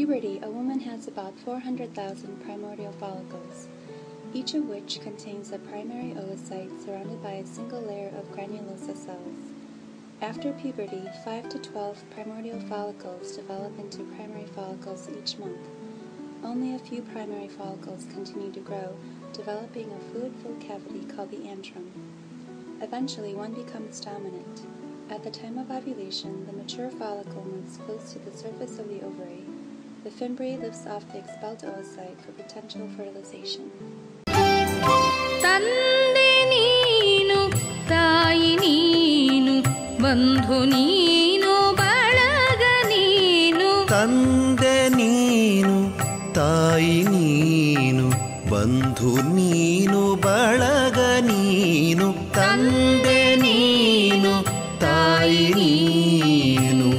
puberty, a woman has about 400,000 primordial follicles, each of which contains a primary oocyte surrounded by a single layer of granulosa cells. After puberty, 5 to 12 primordial follicles develop into primary follicles each month. Only a few primary follicles continue to grow, developing a fluid-filled cavity called the antrum. Eventually, one becomes dominant. At the time of ovulation, the mature follicle moves close to the surface of the ovary. The fimbriae lifts off the expelled oocyte for potential fertilization. ತಂದೆ ನೀನು ತಾಯಿ ನೀನು ಬಂಧು ನೀನು ಬಳಗ ನೀನು ತಂದೆ ನೀನು ತಾಯಿ ನೀನು ಬಂಧು ನೀನು ಬಳಗ ನೀನು ತಂದೆ ನೀನು ತಾಯಿ ನೀನು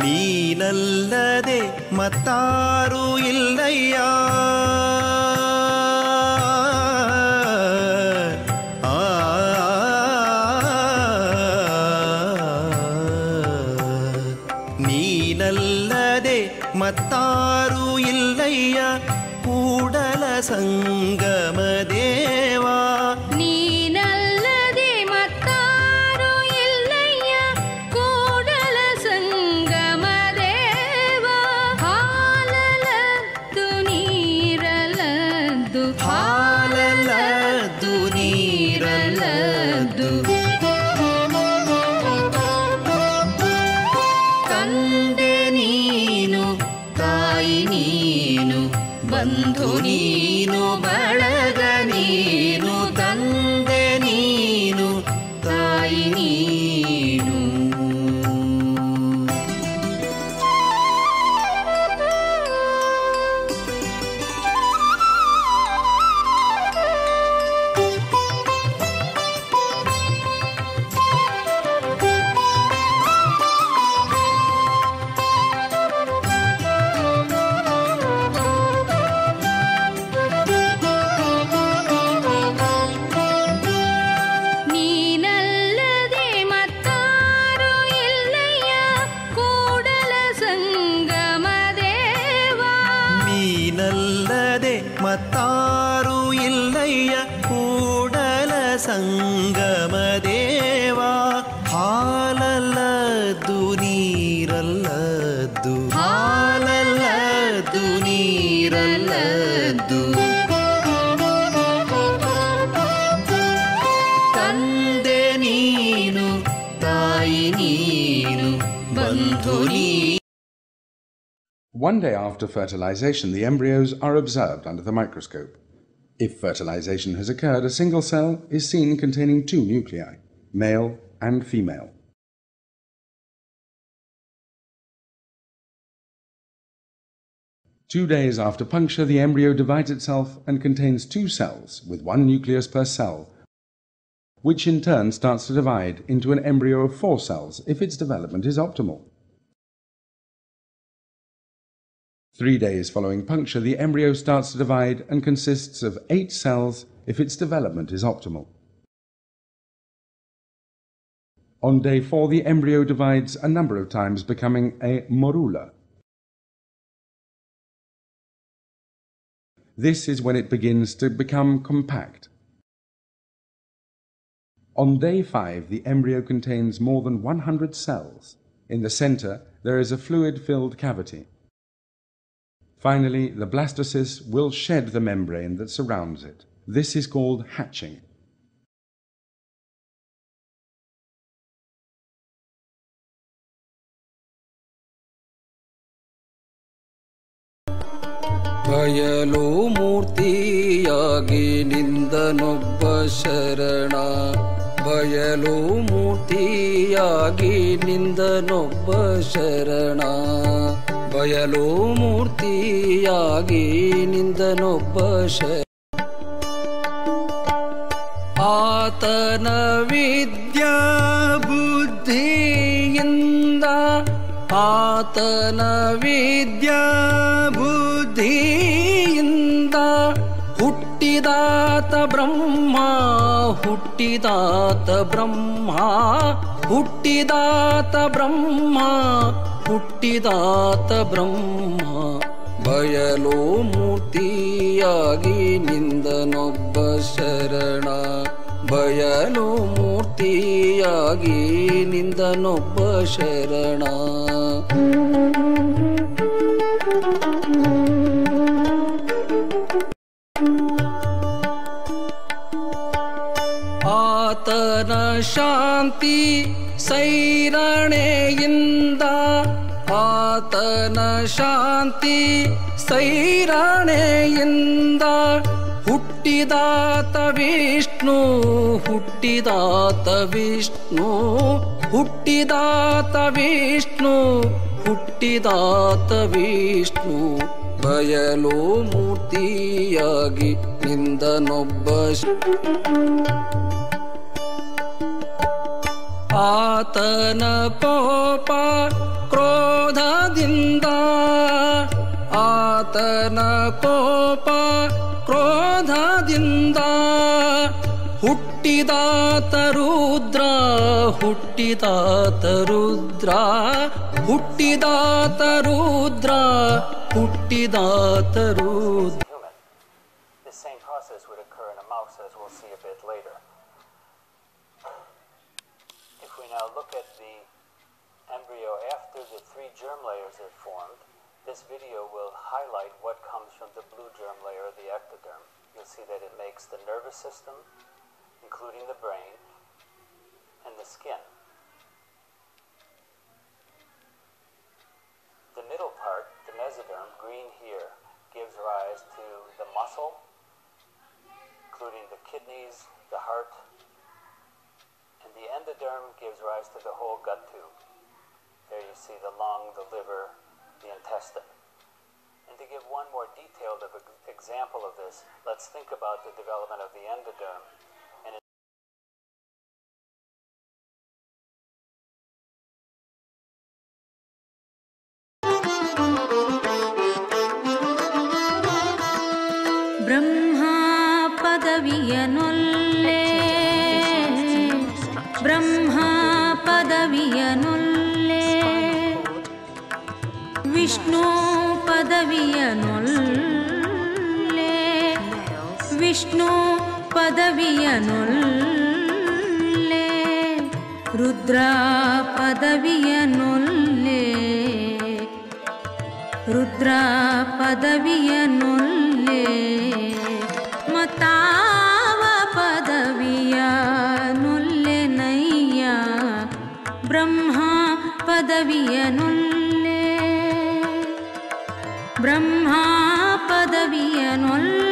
ನೀನಲ್ಲದೆ ಮತ್ತಾರು ಇಲ್ಲಯ್ಯ ನೀನಲ್ಲದೆ ಮತ್ತಾರು ಇಲ್ಲಯ್ಯ ಕೂಡಲ ಸಂಗಮ ದೇವಾ ಹಾಲಲದ್ದು ನೀರಲದ್ದು ತಂದೆ ನೀನು ತಾಯಿ ನೀನು ಬಂಧು ನೀನು ಬಳಗ ನೀನು ತಂದೆ ನೀನು ತಾಯಿ ನೀನು ನೀನಲ್ಲದೆ ಮತ್ತಾರು ಇಲ್ಲಯ್ಯ ಕೂಡಲ ಸಂಗಮ ದೇವಾ ಹಾಲಲ್ಲದ್ದು ನೀರಲ್ಲದ್ದು ಹಾಲಲ್ಲದ್ದು ನೀರಲ್ಲದ್ದು ತಂದೆ ನೀನು ತಾಯಿ ನೀನು ಬಂಧು ನೀನು. One day after fertilization, the embryos are observed under the microscope. If fertilization has occurred, a single cell is seen containing two nuclei, male and female. Two days after puncture, the embryo divides itself and contains two cells with one nucleus per cell, which in turn starts to divide into an embryo of 4 cells if its development is optimal. 3 days following puncture, the embryo starts to divide and consists of 8 cells if its development is optimal. On day 4, the embryo divides a number of times, becoming a morula. This is when it begins to become compact. On day 5, the embryo contains more than 100 cells. In the center, there is a fluid-filled cavity. Finally, the blastocyst will shed the membrane that surrounds it. This is called hatching. ಬಯಲು ಮೂರ್ತಿಯಾಗಿ ನಿಂದನೊಬ್ಬ ಶರಣ ಬಯಲು ಮೂರ್ತಿಯಾಗಿ ನಿಂದನೊಬ್ಬ ಶರಣ ಬಯಲು ಮೂರ್ತಿಯಾಗಿ ನಿಂದನೊಬ್ಬ ಶರಣ ಆತನ ವಿದ್ಯಾ ಬುದ್ಧಿಯಿಂದ ಆತನ ವಿದ್ಯಾ ಬುದ್ಧಿಯಿಂದ ಹುಟ್ಟಿದಾತ ಬ್ರಹ್ಮ ಹುಟ್ಟಿದಾತ ಬ್ರಹ್ಮ ಹುಟ್ಟಿದಾತ ಬ್ರಹ್ಮ ಹುಟ್ಟಿದಾತ ಬ್ರಹ್ಮ ಬಯಲು ಮೂರ್ತಿಯಾಗಿ ನಿಂದನೊಬ್ಬ ಶರಣ ಬಯಲು ಮೂರ್ತಿಯಾಗಿ ನಿಂದನೊಬ್ಬ ಶರಣ ಆತನ ಶಾಂತಿ ಸೈರಣೆಯಿಂದ ಆತನ ಶಾಂತಿ ಸೈರಣೆಯಿಂದ ಹುಟ್ಟಿದಾತ ವಿಷ್ಣು ಹುಟ್ಟಿದಾತ ವಿಷ್ಣು ಹುಟ್ಟಿದಾತ ವಿಷ್ಣು ಹುಟ್ಟಿದಾತ ವಿಷ್ಣು ಬಯಲು ಮೂರ್ತಿಯಾಗಿ ನಿಂದನೊಬ್ಬ ಆತನ ಕೋಪ ಕ್ರೋಧದಿಂದ ಆತನ ಕೋಪ ಕ್ರೋಧದಿಂದ ಹುಟ್ಟಿದಾತ Rudra ಹುಟ್ಟಿದಾತ Rudra ಹುಟ್ಟಿದಾತ Rudra ಹುಟ್ಟಿದಾತ Rudra. The same process would occur in a mouse, as we'll see a bit later. If we now look at the embryo after the 3 germ layers are formed, this video will highlight what comes from the blue germ layer of the ectoderm. You'll see that it makes the nervous system, including the brain, and the skin. The middle part, the mesoderm, green here, gives rise to the muscle, including the kidneys, the heart, and the endoderm gives rise to the whole gut tube. There you see the lung, the liver, the intestine. And to give one more detailed example of this, let's think about the development of the endoderm. Brahma ಪದವಿಯನೊಲ್ಲೆ Brahma ಪದವಿಯನೊಲ್ಲೆ Vishnu ಪದವಿಯನೊಲ್ಲೆ Vishnu ಪದವಿಯನೊಲ್ಲೆ Rudra ಪದವಿಯನೊಲ್ಲೆ Rudra ಪದವಿಯನೊಲ್ಲೆ ಮತಾವ ಪದವಿಯನೊಲ್ಲೆನಯ್ಯ ಬ್ರಹ್ಮ ಪದವಿಯನೊಲ್ಲೆ ಬ್ರಹ್ಮ ಪದವಿಯನೊಲ್ಲೆ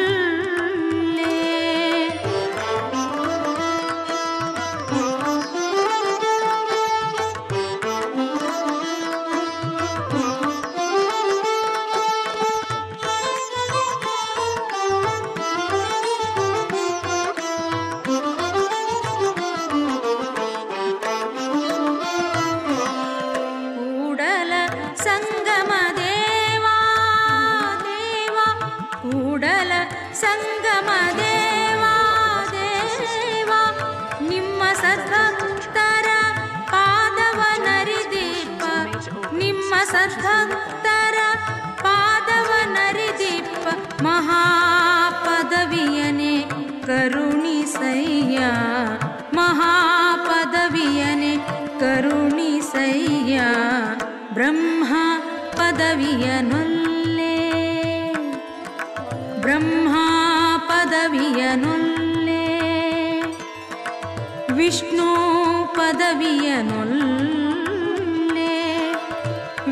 ಸಂಗಮ ದೇವಾ ದೇವ ನಿಮ್ಮ ಸದ್ಭಕ್ತರ ಪಾದವನರಿದೀಪ ನಿಮ್ಮ ಸದ್ಭಕ್ತರ ಪಾದವನರಿದೀಪ ಮಹಾಪದವಿಯನೆ ಕರುಣಿಸಯ್ಯ ಮಹಾಪದವಿಯನೆ ಕರುಣಿಸಯ್ಯ ಬ್ರಹ್ಮ ಪದವಿಯನೊಲ್ಲೆ ಬ್ರಹ್ಮ ಪದವಿಯನೊಲ್ಲೆ ವಿಷ್ಣು ಪದವಿಯನೊಲ್ಲೆ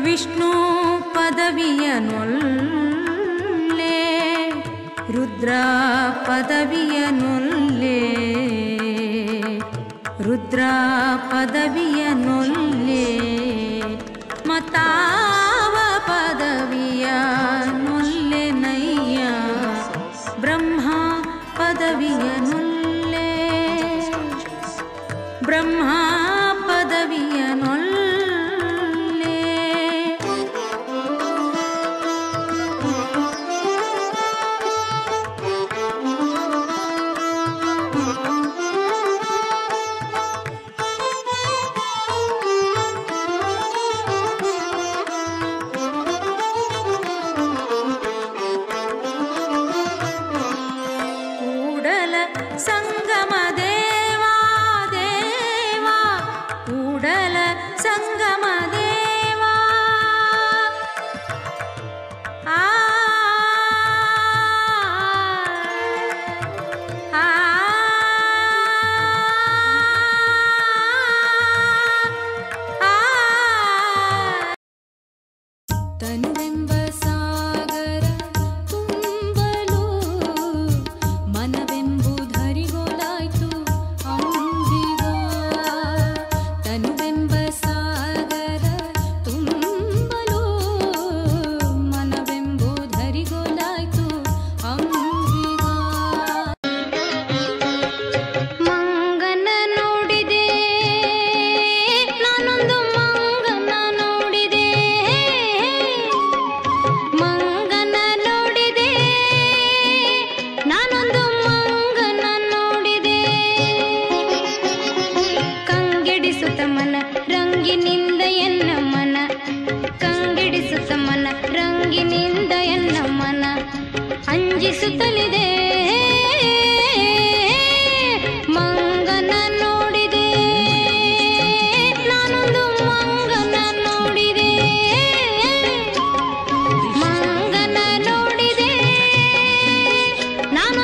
ವಿಷ್ಣು ಪದವಿಯನೊಲ್ಲೆ ರುದ್ರ ಪದವಿಯನೊಲ್ಲೆ ರುದ್ರ ಪದವಿಯನೊಲ್ಲೆ ಮತಾವ ಪದವಿಯನೊಲ್ಲೆನಯ್ಯ ಬ್ರಹ್ಮ ಪದವಿಯನೊಲ್ಲೆ ಬ್ರಹ್ಮ ಪದವಿಯನೊಲ್ಲೆ.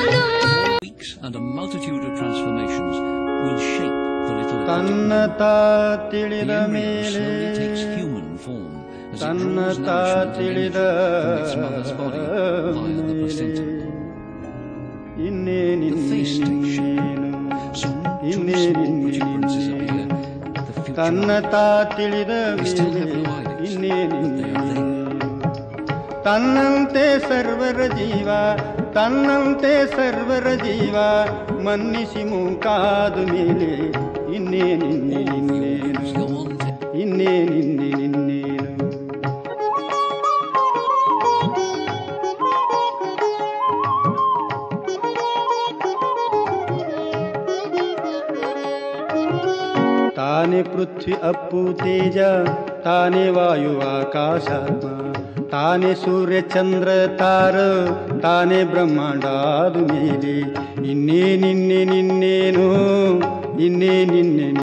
And a multitude of transformations will shape the little ತನ್ನತಾ ತಿಳಿದ ಮೇಲೆ takes human form as it ತನ್ನತಾ ತಿಳಿದ ತನ್ನತಾ ತಿಳಿದ ತನ್ನಂತೆ ಸರ್ವರ ಜೀವ ತನ್ನಂತೆ ಸರ್ವರ ಜೀವ ಮನ್ನಿಸಿ ಮೂಕಾದ ಮೇಲೆ ಇನ್ನೇನಿನ್ನೇನು ಇನ್ನೇನಿನ್ನೇನು ತಾನೇ ಪೃಥ್ವಿ ಅಪ್ಪು ತೇಜ ತಾನೇ ವಾಯು ಆಕಾಶಾತ್ಮ ತಾನೇ ಸೂರ್ಯ ಚಂದ್ರ ತಾರ ತಾನೇ ಬ್ರಹ್ಮಾಂಡಾದ ಮೇಲೆ ಇನ್ನೇನಿನ್ನೇನಿನ್ನೇನು ಇನ್ನೇನಿನ್ನೇನು